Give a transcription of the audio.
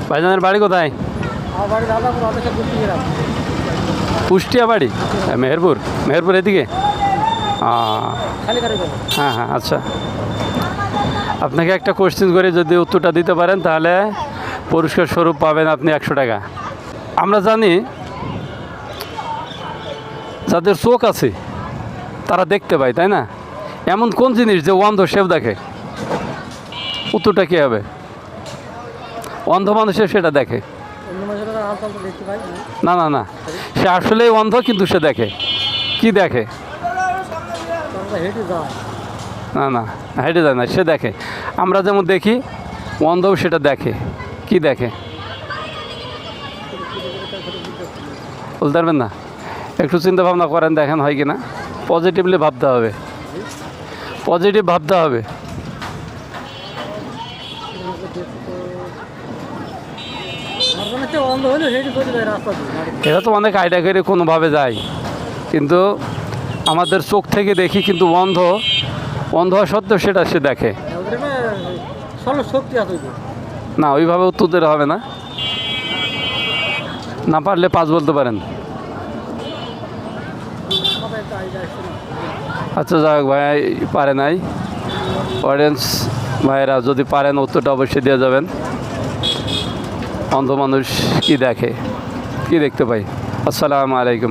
ভাইজানের বাড়ি কোথায়? কুষ্টিয়া বাড়ি? মেহেরপুর? মেহেরপুর এদিকে? হ্যাঁ হ্যাঁ, আচ্ছা। আপনাকে একটা কোশ্চেন করে যদি উত্তরটা দিতে পারেন তাহলে পুরস্কার স্বরূপ পাবেন আপনি 100 টাকা। আমরা জানি যাদের চোখ আছে তারা দেখতে পায়, তাই না? এমন কোন জিনিস যে অন্ধ সেও দেখে? উত্তরটা কী হবে? অন্ধ মানুষের সেটা দেখে না, না না, সে আসলেই অন্ধ কিন্তু সে দেখে। কি দেখে? না না, হেঁটে যায় না, সে দেখে। আমরা যেমন দেখি, অন্ধও সেটা দেখে। কি দেখে বলতে পারবেন না? একটু চিন্তা ভাবনা করেন, দেখেন হয় কি না। পজিটিভলি ভাবতে হবে, পজিটিভ ভাবতে হবে। এটা তো অনেক আইডিয়া করে কোনোভাবে যায়, কিন্তু আমাদের চোখ থেকে দেখি, কিন্তু অন্ধ হওয়া সত্ত্বেও সেটা সে দেখে না। ওইভাবে উত্তর দিতে হবে না। না পারলে 5 বলতে পারেন। আচ্ছা, যাক ভাই, পারে নাই। অডিয়েন্স ভাইয়েরা যদি পারেন উত্তরটা অবশ্যই দিয়ে যাবেন। অন্ধ মানুষ কি দেখে, কি দেখতে পাই? আসসালামু আলাইকুম।